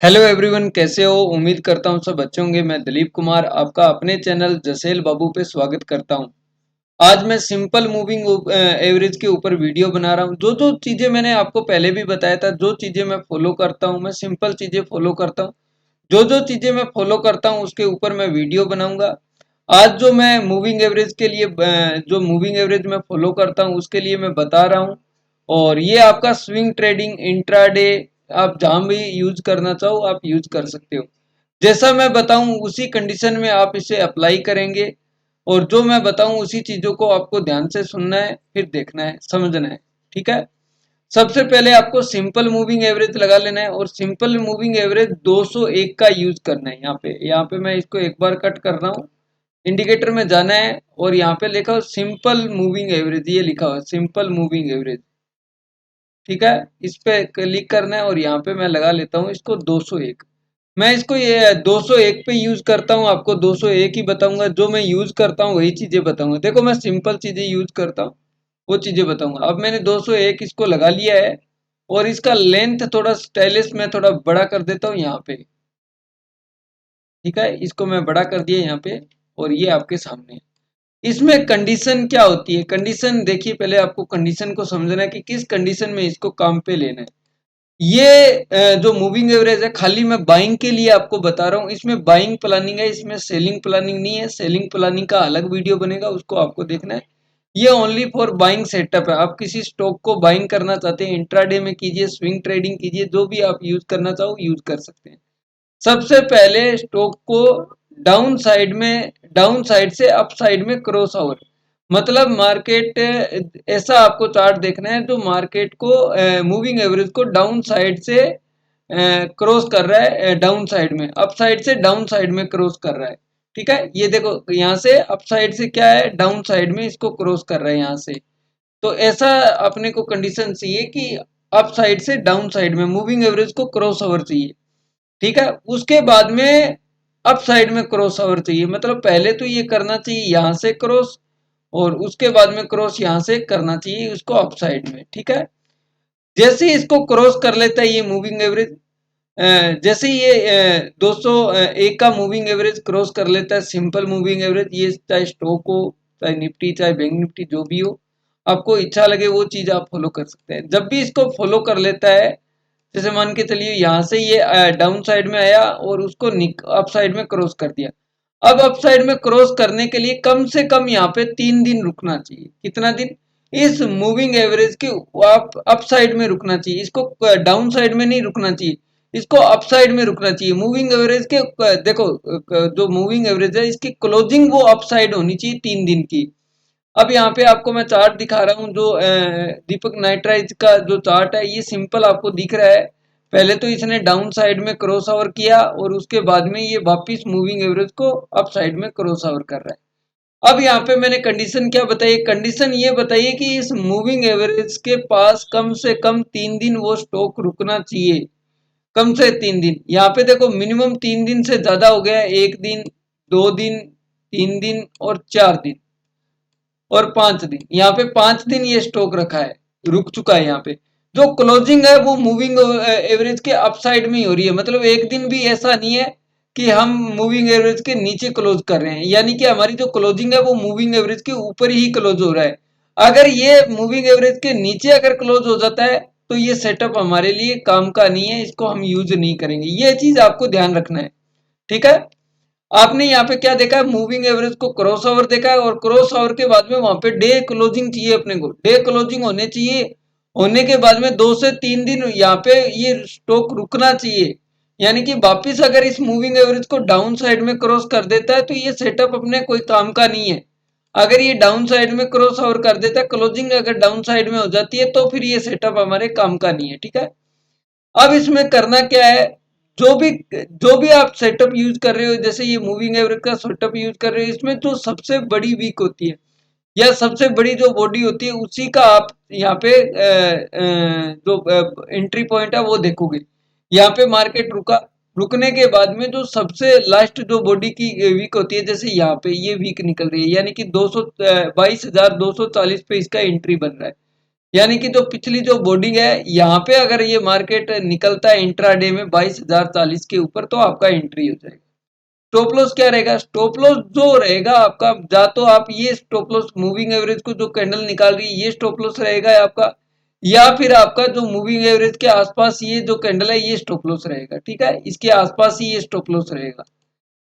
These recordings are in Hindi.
हेलो एवरीवन, कैसे हो? उम्मीद करता हूँ सब अच्छे होंगे। मैं दिलीप कुमार आपका अपने चैनल जसेल बाबू पे स्वागत करता हूँ। आज मैं सिंपल मूविंग एवरेज के ऊपर वीडियो बना रहा हूँ। जो जो चीज़ें मैंने आपको पहले भी बताया था, जो चीज़ें मैं फॉलो करता हूँ, मैं सिंपल चीज़ें फॉलो करता हूँ। जो जो चीज़ें मैं फॉलो करता हूँ उसके ऊपर मैं वीडियो बनाऊंगा। आज जो मैं मूविंग एवरेज के लिए जो मूविंग एवरेज मैं फॉलो करता हूँ उसके लिए मैं बता रहा हूँ। और ये आपका स्विंग ट्रेडिंग, इंट्राडे, आप जहां भी यूज करना चाहो आप यूज कर सकते हो। जैसा मैं बताऊं उसी कंडीशन में आप इसे अप्लाई करेंगे। और जो मैं बताऊं उसी चीजों को आपको ध्यान से सुनना है, फिर देखना है, समझना है। ठीक है। सबसे पहले आपको सिंपल मूविंग एवरेज लगा लेना है और सिंपल मूविंग एवरेज 201 का यूज करना है। यहाँ पे मैं इसको एक बार कट कर रहा हूँ। इंडिकेटर में जाना है और यहाँ पे लिखा हो सिंपल मूविंग एवरेज, ये लिखा हुआ सिंपल मूविंग एवरेज। ठीक है। इस पे क्लिक करना है और यहाँ पे मैं लगा लेता हूँ इसको 201। मैं इसको ये 201 पे यूज करता हूँ, आपको 201 ही बताऊंगा। जो मैं यूज करता हूँ वही चीजें बताऊंगा। देखो, मैं सिंपल चीजें यूज करता हूँ, वो चीजें बताऊंगा। अब मैंने 201 इसको लगा लिया है और इसका लेंथ थोड़ा स्टाइलिश में थोड़ा बड़ा कर देता हूँ यहाँ पे। ठीक है, इसको मैं बड़ा कर दिया यहाँ पे और ये आपके सामने है। इसमें कंडीशन क्या होती है? कंडीशन देखिए, पहले आपको कंडीशन को समझना है कि किस कंडीशन में इसको काम पे लेना है। ये जो मूविंग एवरेज है खाली मैं बाइंग के लिए आपको बता रहा हूँ। इसमें बाइंग प्लानिंग है, इसमें सेलिंग प्लानिंग नहीं है। सेलिंग प्लानिंग का अलग वीडियो बनेगा, उसको आपको देखना है। ये ओनली फॉर बाइंग सेटअप है। आप किसी स्टॉक को बाइंग करना चाहते हैं, इंट्राडे में कीजिए, स्विंग ट्रेडिंग कीजिए, जो भी आप यूज करना चाहो यूज कर सकते हैं। सबसे पहले स्टॉक को डाउन साइड से अप साइड में क्रॉस ओवर, मतलब मार्केट, ऐसा आपको चार्ट देखना है जो मार्केट को मूविंग एवरेज को डाउन साइड से क्रॉस कर रहा है। डाउन साइड में, अप साइड से डाउन साइड में क्रॉस कर रहा है। ठीक है, ये देखो यहाँ से अप साइड से क्या है, डाउन साइड में इसको क्रॉस कर रहा है यहाँ से। तो ऐसा अपने को कंडीशन चाहिए कि अप साइड से डाउन साइड में मूविंग एवरेज को क्रॉस ओवर चाहिए। ठीक है, उसके बाद में अप साइड में क्रॉस ओवर चाहिए, मतलब पहले तो ये करना चाहिए यहाँ से क्रॉस और उसके बाद में क्रॉस यहाँ से करना चाहिए उसको अप साइड में। ठीक है, जैसे ही इसको क्रॉस कर लेता है ये मूविंग एवरेज, जैसे ही ये 201 का मूविंग एवरेज क्रॉस कर लेता है, सिंपल मूविंग एवरेज, ये चाहे स्टॉक हो, चाहे निफ्टी, चाहे बैंक निफ्टी, जो भी हो, आपको इच्छा लगे वो चीज आप फॉलो कर सकते हैं। जब भी इसको फॉलो कर लेता है, जैसे मान के चलिए यहाँ से ये डाउन साइड में आया और उसको अप साइड में क्रॉस कर दिया। अब अप साइड में क्रॉस करने के लिए कम से कम यहाँ पे 3 दिन रुकना चाहिए। कितना दिन? इस मूविंग एवरेज के अप साइड में रुकना चाहिए, इसको डाउन साइड में नहीं रुकना चाहिए, इसको अप साइड में रुकना चाहिए। मूविंग एवरेज के देखो, जो मूविंग एवरेज है इसकी क्लोजिंग वो अप साइड होनी चाहिए 3 दिन की। अब यहाँ पे आपको मैं चार्ट दिखा रहा हूँ, जो दीपक नाइट्राइज का जो चार्ट है, ये सिंपल आपको दिख रहा है। पहले तो इसने डाउन साइड में क्रॉस ओवर किया और उसके बाद में ये वापिस मूविंग एवरेज को अप साइड में क्रॉस ओवर कर रहा है। अब यहाँ पे मैंने कंडीशन क्या बताई? कंडीशन ये बताइए कि इस मूविंग एवरेज के पास कम से कम 3 दिन वो स्टॉक रुकना चाहिए। कम से 3 दिन। यहाँ पे देखो, मिनिमम 3 दिन से ज्यादा हो गया है। 1 दिन, 2 दिन, 3 दिन और 4 दिन और 5 दिन। यहाँ पे 5 दिन ये स्टॉक रखा है, रुक चुका है। यहाँ पे जो क्लोजिंग है वो मूविंग एवरेज के अपसाइड में ही हो रही है, मतलब एक दिन भी ऐसा नहीं है कि हम मूविंग एवरेज के नीचे क्लोज कर रहे हैं, यानी कि हमारी जो क्लोजिंग है वो मूविंग एवरेज के ऊपर ही क्लोज हो रहा है। अगर ये मूविंग एवरेज के नीचे अगर क्लोज हो जाता है तो ये सेटअप हमारे लिए काम का नहीं है, इसको हम यूज नहीं करेंगे। ये चीज आपको ध्यान रखना है। ठीक है, आपने यहाँ पे क्या देखा है? मूविंग एवरेज को क्रॉस ओवर देखा है और क्रॉस ओवर के बाद में वहां पे डे क्लोजिंग चाहिए अपने को, डे क्लोजिंग होने चाहिए। होने के बाद में 2 से 3 दिन यहाँ पे ये स्टॉक रुकना चाहिए। यानी कि वापिस अगर इस मूविंग एवरेज को डाउन साइड में क्रॉस कर देता है तो ये सेटअप अपने कोई काम का नहीं है। अगर ये डाउन साइड में क्रॉस ओवर कर देता है, क्लोजिंग अगर डाउन साइड में हो जाती है, तो फिर ये सेटअप हमारे काम का नहीं है। ठीक है, अब इसमें करना क्या है? जो भी आप सेटअप यूज कर रहे हो, जैसे ये मूविंग एवरेज का सेटअप यूज कर रहे हो, इसमें जो सबसे बड़ी वीक होती है या सबसे बड़ी जो बॉडी होती है उसी का आप यहाँ पे जो एंट्री पॉइंट है वो देखोगे। यहाँ पे मार्केट रुका, रुकने के बाद में जो सबसे लास्ट जो बॉडी की वीक होती है, जैसे यहाँ पे ये वीक निकल रही है, यानी कि 22,240 पे इसका एंट्री बन रहा है। यानी कि जो पिछली जो बॉडी है यहाँ पे अगर ये मार्केट निकलता है इंट्राडे में 22,040 के ऊपर तो आपका एंट्री हो जाएगा। स्टॉप लॉस क्या रहेगा? स्टॉप लॉस जो रहेगा आपका, या तो आप ये स्टॉप लॉस मूविंग एवरेज को जो कैंडल निकाल रही है ये स्टॉप लॉस रहेगा आपका, या फिर आपका जो मूविंग एवरेज के आसपास ये जो कैंडल है ये स्टॉप लॉस रहेगा। ठीक है, इसके आसपास ही ये स्टॉप लॉस रहेगा।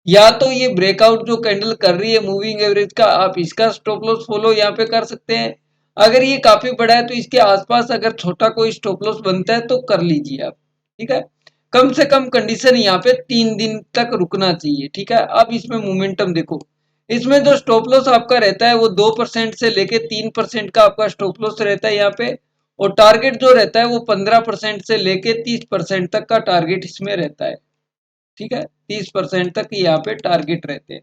या तो ये ब्रेकआउट जो कैंडल कर रही है मूविंग एवरेज का, आप इसका स्टॉप लॉस फॉलो यहाँ पे कर सकते हैं। अगर ये काफी बड़ा है तो इसके आसपास अगर छोटा कोई स्टॉप लॉस बनता है तो कर लीजिए आप। ठीक है, कम से कम कंडीशन यहाँ पे 3 दिन तक रुकना चाहिए। ठीक है, अब इसमें मोमेंटम देखो, इसमें जो स्टॉप लॉस आपका रहता है वो 2% से लेके 3% का आपका स्टॉप लॉस रहता है यहाँ पे, और टारगेट जो रहता है वो 15% से लेके 30% तक का टारगेट इसमें रहता है। ठीक है, 30% तक यहाँ पे टारगेट रहते हैं।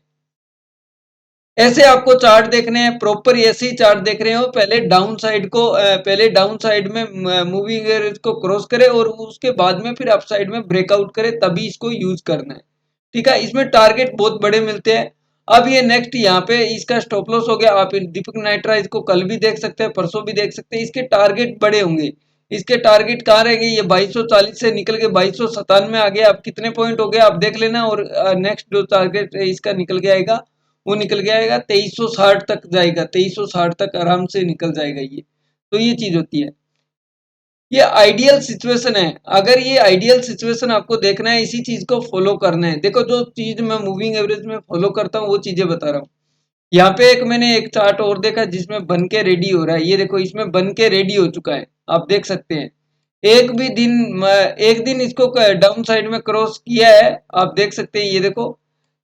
ऐसे आपको चार्ट देखने हैं, प्रॉपर ऐसे ही चार्ट देख रहे हो, पहले डाउन साइड को पहले डाउन साइड में मूविंग एवरेज को क्रॉस करे और उसके बाद में फिर अप साइड में ब्रेकआउट करे, तभी इसको यूज करना है। ठीक है, इसमें टारगेट बहुत बड़े मिलते हैं। अब ये नेक्स्ट यहाँ पे इसका स्टॉप लॉस हो गया। आप दीपक नाइट्रा इसको कल भी देख सकते हैं, परसों भी देख सकते हैं, इसके टारगेट बड़े होंगे। इसके टारगेट कहाँ रहेंगे? ये 2240 से निकल के 2297 आ गया। अब कितने पॉइंट हो गए आप देख लेना, और नेक्स्ट जो टारगेट इसका निकल के आएगा वो निकल के आएगा 2360 तक जाएगा, 2360 तक आराम से निकल जाएगा ये। तो ये चीज होती है, ये आइडियल सिचुएशन है। अगर ये आइडियल सिचुएशन आपको देखना है, इसी चीज को फॉलो करना है। देखो जो चीज मैं मूविंग एवरेज में फॉलो करता हूँ वो चीजें बता रहा हूँ। यहाँ पे एक मैंने एक चार्ट और देखा जिसमें बन के रेडी हो रहा है, ये देखो इसमें बन के रेडी हो चुका है, आप देख सकते हैं। एक भी दिन एक दिन इसको डाउन साइड में क्रॉस किया है, आप देख सकते हैं।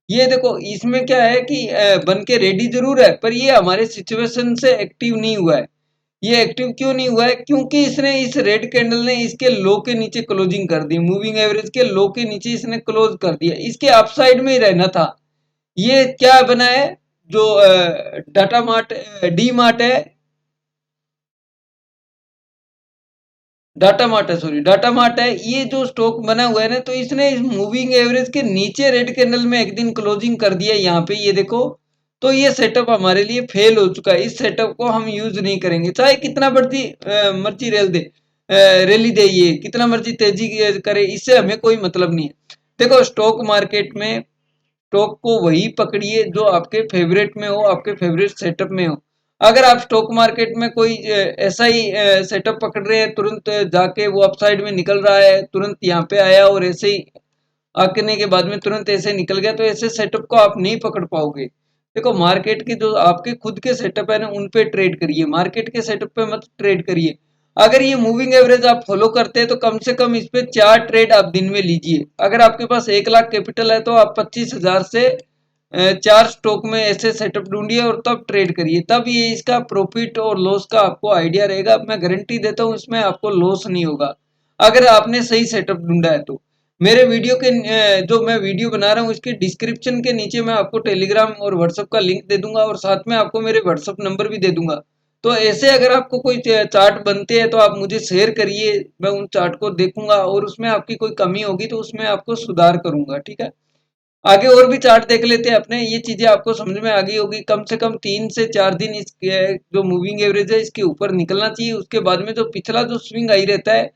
ये देखो इसमें क्या है कि बन के रेडी जरूर है, पर ये हमारे सिचुएशन से एक्टिव नहीं हुआ है। ये एक्टिव क्यों नहीं हुआ है? क्योंकि इसने इस रेड कैंडल ने इसके लो के नीचे क्लोजिंग कर दी, मूविंग एवरेज के लो के नीचे इसने क्लोज कर दिया, इसके अपसाइड में ही रहना था। ये क्या बना है? जो डाटा मार्ट डी मार्ट है, डाटा मार्ट है, सॉरी डाटा मार्ट है, ये जो स्टॉक बना हुआ है ना, तो इसने इस मूविंग एवरेज के नीचे रेड कैंडल में एक दिन क्लोजिंग कर दिया यहाँ पे, ये देखो। तो ये सेटअप हमारे लिए फेल हो चुका है, इस सेटअप को हम यूज नहीं करेंगे, चाहे कितना मर्जी मर्जी रैली दे, ये कितना मर्जी तेजी करे, इससे हमें कोई मतलब नहीं है। देखो स्टॉक मार्केट में स्टॉक को वही पकड़िए जो आपके फेवरेट में हो, आपके फेवरेट सेटअप में हो। अगर आप स्टॉक मार्केट में कोई ऐसा ही सेटअप पकड़ रहे हैं, तुरंत जाके वो अपसाइड में निकल रहा है, तुरंत यहाँ पे आया और ऐसे ही आने के बाद में तुरंत ऐसे निकल गया, तो ऐसे सेटअप को आप नहीं पकड़ पाओगे। देखो मार्केट के जो आपके खुद के सेटअप है ना, उन पे ट्रेड करिए, मार्केट के सेटअप पे मत ट्रेड करिए। अगर ये मूविंग एवरेज आप फॉलो करते हैं तो कम से कम इस पे 4 ट्रेड आप दिन में लीजिए। अगर आपके पास 1 लाख कैपिटल है तो आप 25,000 से 4 स्टॉक में ऐसे सेटअप ढूंढिए और तब ट्रेड करिए, तब ये इसका प्रॉफिट और लॉस का आपको आइडिया रहेगा। मैं गारंटी देता हूँ इसमें आपको लॉस नहीं होगा, अगर आपने सही सेटअप ढूंढा है तो। मेरे वीडियो के जो मैं वीडियो बना रहा हूँ इसके डिस्क्रिप्शन के नीचे मैं आपको टेलीग्राम और व्हाट्सएप का लिंक दे दूंगा, और साथ में आपको मेरे व्हाट्सएप नंबर भी दे दूंगा। तो ऐसे अगर आपको कोई चार्ट बनते हैं तो आप मुझे शेयर करिए, मैं उन चार्ट को देखूंगा और उसमें आपकी कोई कमी होगी तो उसमें आपको सुधार करूंगा। ठीक है, आगे और भी चार्ट देख लेते हैं अपने, ये चीजें आपको समझ में आ गई होगी। कम से कम 3 से 4 दिन इस जो मूविंग एवरेज है इसके ऊपर निकलना चाहिए, उसके बाद में जो पिछला जो स्विंग आई रहता है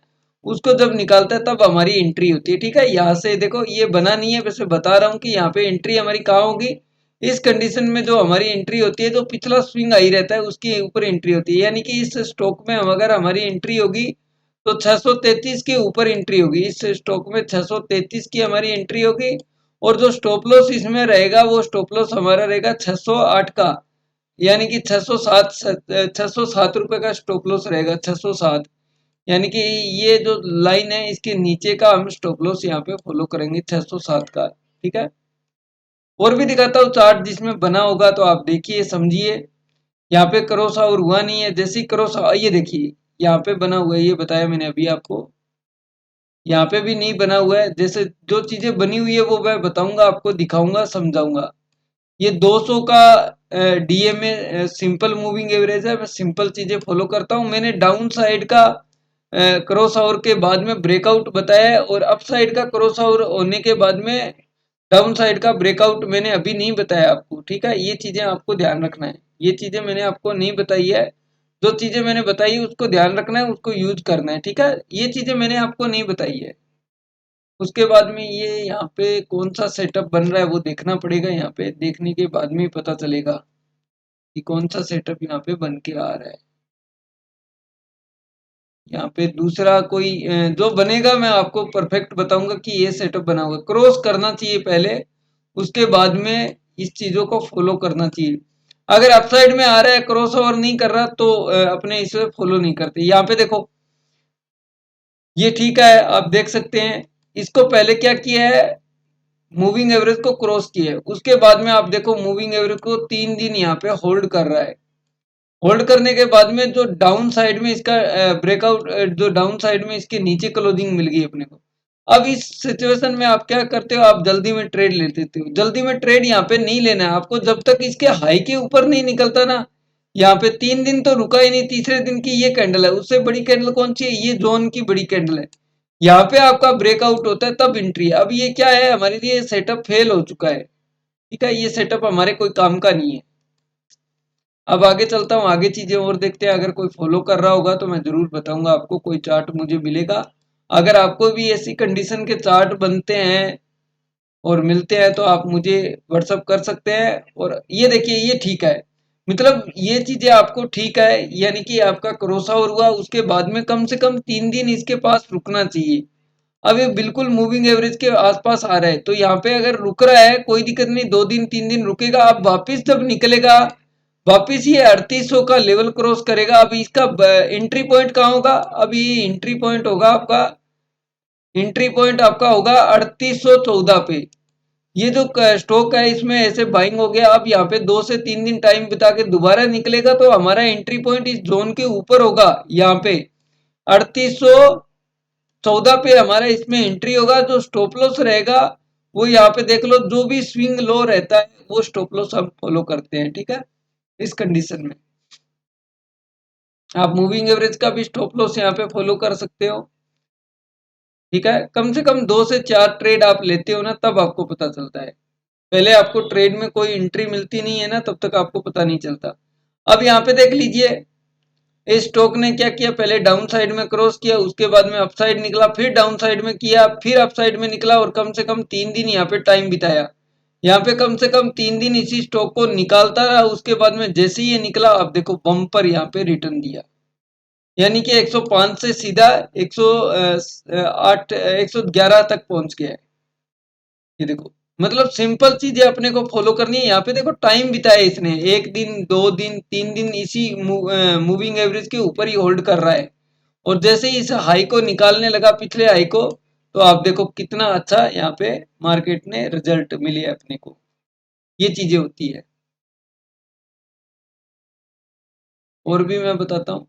उसको जब निकालता है तब हमारी एंट्री होती है। ठीक है, यहाँ से देखो ये बना नहीं है, वैसे बता रहा हूँ कि यहाँ पे एंट्री हमारी कहाँ होगी। इस कंडीशन में जो हमारी एंट्री होती है, जो पिछला स्विंग आई रहता है उसके ऊपर एंट्री होती है, यानी कि इस स्टॉक में अगर हमारी एंट्री होगी तो 633 के ऊपर एंट्री होगी। इस स्टॉक में 633 की हमारी एंट्री होगी, और जो स्टॉप लॉस इसमें रहेगा वो स्टॉप लॉस हमारा रहेगा 608 का, यानी कि 607 रुपए का स्टॉप लॉस रहेगा, 607। यानी कि ये जो लाइन है इसके नीचे का हम स्टॉप लॉस यहाँ पे फॉलो करेंगे 607 का। ठीक है, और भी दिखाता हूँ चार्ट जिसमें बना होगा तो आप देखिए समझिए। यहाँ पे क्रॉस ओवर हुआ नहीं है, जैसे क्रॉस, ये देखिए यहाँ पे बना हुआ है, ये बताया मैंने अभी आपको, यहाँ पे भी नहीं बना हुआ है। जैसे जो चीजें बनी हुई है वो मैं बताऊंगा आपको, दिखाऊंगा, समझाऊंगा। ये 200 का डीएमए सिंपल मूविंग एवरेज है, मैं सिंपल चीजें फॉलो करता हूँ। मैंने डाउन साइड का क्रॉस ओवर के बाद में ब्रेकआउट बताया है, और अप साइड का क्रॉस ओवर होने के बाद में डाउन साइड का ब्रेकआउट मैंने अभी नहीं बताया आपको। ठीक है, ये चीजें आपको ध्यान रखना है, ये चीजें मैंने आपको नहीं बताई है। जो चीजें मैंने बताई उसको ध्यान रखना है, उसको यूज करना है, ठीक है। ये चीजें मैंने आपको नहीं बताई है। उसके बाद में ये यहाँ पे कौन सा सेटअप बन रहा है वो देखना पड़ेगा, यहाँ पे देखने के बाद में ही पता चलेगा कि कौन सा सेटअप यहाँ पे बन के आ रहा है। यहाँ पे दूसरा कोई जो बनेगा मैं आपको परफेक्ट बताऊंगा कि ये सेटअप बना हुआ है। क्रॉस करना चाहिए पहले, उसके बाद में इस चीजों को फॉलो करना चाहिए। अगर अपसाइड में आ रहा है, क्रॉस ओवर नहीं कर रहा, तो अपने इसे फॉलो नहीं करते। यहाँ पे देखो ये ठीक है, आप देख सकते हैं। इसको पहले क्या किया है, मूविंग एवरेज को क्रॉस किया है, उसके बाद में आप देखो मूविंग एवरेज को 3 दिन यहाँ पे होल्ड कर रहा है। होल्ड करने के बाद में जो डाउन साइड में इसका ब्रेकआउट, जो डाउन साइड में इसके नीचे क्लोजिंग मिल गई अपने को। अब इस सिचुएशन में आप क्या करते हो, आप जल्दी में ट्रेड ले लेते हो। जल्दी में ट्रेड यहाँ पे नहीं लेना है आपको, जब तक इसके हाई के ऊपर नहीं निकलता ना। यहाँ पे 3 दिन तो रुका ही नहीं, तीसरे दिन की ये कैंडल है, उससे बड़ी कैंडल कौन सी है, ये जोन की बड़ी कैंडल है। यहाँ पे आपका ब्रेकआउट होता है तब एंट्री है। अब ये क्या है, हमारे लिए सेटअप फेल हो चुका है, ठीक है। ये सेटअप हमारे कोई काम का नहीं है। अब आगे चलता हूँ, आगे चीजें और देखते हैं। अगर कोई फॉलो कर रहा होगा तो मैं जरूर बताऊंगा आपको, कोई चार्ट मुझे मिलेगा। अगर आपको भी ऐसी कंडीशन के चार्ट बनते हैं और मिलते हैं तो आप मुझे व्हाट्सअप कर सकते हैं। और ये देखिए ये ठीक है, मतलब ये चीजें आपको ठीक है, यानी कि आपका क्रॉस ओवर हुआ, उसके बाद में कम से कम 3 दिन इसके पास रुकना चाहिए। अब ये बिल्कुल मूविंग एवरेज के आसपास आ रहा है, तो यहाँ पे अगर रुक रहा है कोई दिक्कत नहीं, 2 दिन 3 दिन रुकेगा। अब वापिस जब निकलेगा, वापिस ये 3800 का लेवल क्रॉस करेगा। अब इसका एंट्री पॉइंट कहाँ होगा, अब ये एंट्री पॉइंट होगा आपका, एंट्री पॉइंट आपका होगा 3814 पे। ये जो स्टॉक है इसमें ऐसे बाइंग हो गया। अब यहाँ पे 2 से 3 दिन टाइम बिता के दोबारा निकलेगा तो हमारा एंट्री पॉइंट इस जोन के ऊपर होगा, यहाँ पे 3814 पे हमारा इसमें एंट्री होगा। जो स्टॉप लॉस रहेगा वो यहाँ पे देख लो, जो भी स्विंग लो रहता है वो स्टॉप लॉस हम फॉलो करते हैं, ठीक है। इस कंडीशन में आप मूविंग एवरेज का भी स्टॉप लॉस यहाँ पे फॉलो कर सकते हो, ठीक है। कम से कम 2 से 4 ट्रेड आप लेते हो ना, तब आपको पता चलता है। पहले आपको ट्रेड में कोई एंट्री मिलती नहीं है ना, तब तक आपको पता नहीं चलता। अब यहाँ पे देख लीजिए, इस स्टॉक ने क्या किया, पहले डाउन साइड में क्रॉस किया, उसके बाद में अपसाइड निकला, फिर डाउन साइड में किया, फिर अपसाइड में निकला, और कम से कम 3 दिन यहाँ पे टाइम बिताया। यहाँ पे कम से कम 3 दिन इसी स्टॉक को निकालता रहा। उसके बाद में जैसे ही ये निकला, अब देखो बम्पर यहाँ पे रिटर्न दिया, यानी कि 105 से सीधा 108 111 तक पहुंच गया है। ये देखो, मतलब सिंपल चीजें अपने को फॉलो करनी है। यहाँ पे देखो टाइम बिताया इसने, 1 दिन 2 दिन 3 दिन इसी मूविंग एवरेज के ऊपर ही होल्ड कर रहा है। और जैसे ही इस हाई को निकालने लगा, पिछले हाई को, तो आप देखो कितना अच्छा यहाँ पे मार्केट ने रिजल्ट मिले अपने को। ये चीजें होती है। और भी मैं बताता हूँ।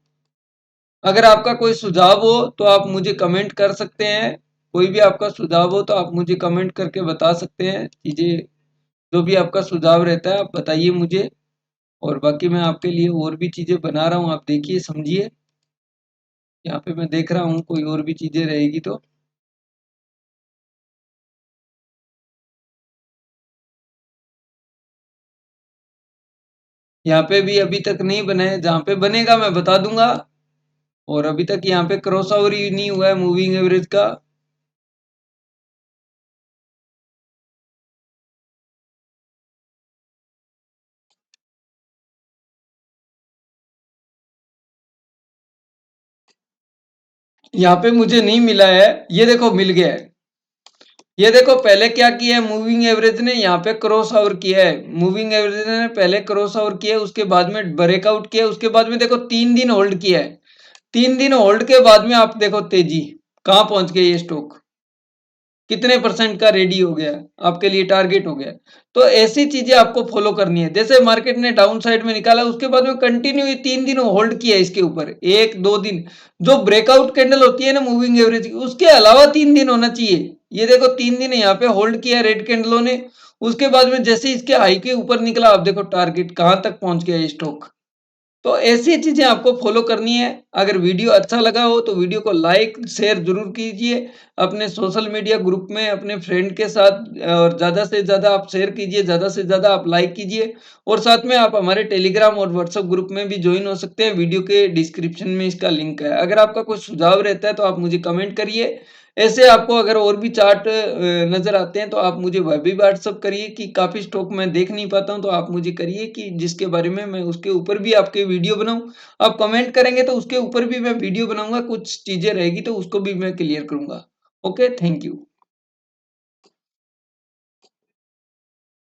अगर आपका कोई सुझाव हो तो आप मुझे कमेंट कर सकते हैं। कोई भी आपका सुझाव हो तो आप मुझे कमेंट करके बता सकते हैं चीजें। जो भी आपका सुझाव रहता है आप बताइए मुझे, और बाकी मैं आपके लिए और भी चीजें बना रहा हूँ, आप देखिए समझिए। यहाँ पे मैं देख रहा हूँ कोई और भी चीजें रहेगी तो। यहाँ पे भी अभी तक नहीं बना है, जहाँ पे बनेगा मैं बता दूंगा। और अभी तक यहाँ पे क्रॉस ओवर ही नहीं हुआ है मूविंग एवरेज का। यहाँ पे मुझे नहीं मिला है, ये देखो मिल गया है। ये देखो पहले क्या किया है, मूविंग एवरेज ने यहाँ पे क्रॉस ओवर किया है। मूविंग एवरेज ने पहले क्रॉस ओवर किया है, उसके बाद में ब्रेकआउट किया, उसके बाद में देखो 3 दिन होल्ड किया है। 3 दिन होल्ड के बाद में आप देखो तेजी कहाँ पहुंच गई, ये स्टॉक कितने परसेंट का रेडी हो गया, आपके लिए टारगेट हो गया। तो ऐसी चीजें आपको फॉलो करनी है। जैसे मार्केट ने डाउन साइड में निकाला, उसके बाद में कंटिन्यू 3 दिन होल्ड किया इसके ऊपर, 1 2 दिन। जो ब्रेकआउट कैंडल होती है ना मूविंग एवरेज की, उसके अलावा 3 दिन होना चाहिए। ये देखो 3 दिन यहाँ पे होल्ड किया रेड कैंडलों ने। उसके बाद में जैसे इसके हाई के ऊपर निकला, आप देखो टारगेट कहां तक पहुंच गया ये स्टॉक। तो ऐसी चीज़ें आपको फ़ॉलो करनी है। अगर वीडियो अच्छा लगा हो तो वीडियो को लाइक, शेयर ज़रूर कीजिए। अपने सोशल मीडिया ग्रुप में अपने फ्रेंड के साथ और ज़्यादा से ज़्यादा आप शेयर कीजिए, ज़्यादा से ज़्यादा आप लाइक कीजिए और साथ में आप हमारे टेलीग्राम और व्हाट्सएप ग्रुप में भी जॉइन हो सकते हैं। वीडियो के डिस्क्रिप्शन में इसका लिंक है। अगर आपका कोई सुझाव रहता है तो आप मुझे कमेंट करिए। ऐसे आपको अगर और भी चार्ट नज़र आते हैं तो आप मुझे वह भी व्हाट्सएप करिए कि काफ़ी स्टॉक मैं देख नहीं पाता हूँ, तो आप मुझे करिए कि जिसके बारे में मैं उसके ऊपर भी आपके वीडियो बनाऊँ। आप कमेंट करेंगे तो उसके ऊपर भी मैं वीडियो बनाऊँगा, कुछ चीज़ें रहेगी तो उसको भी मैं क्लियर करूँगा। Okay, thank you.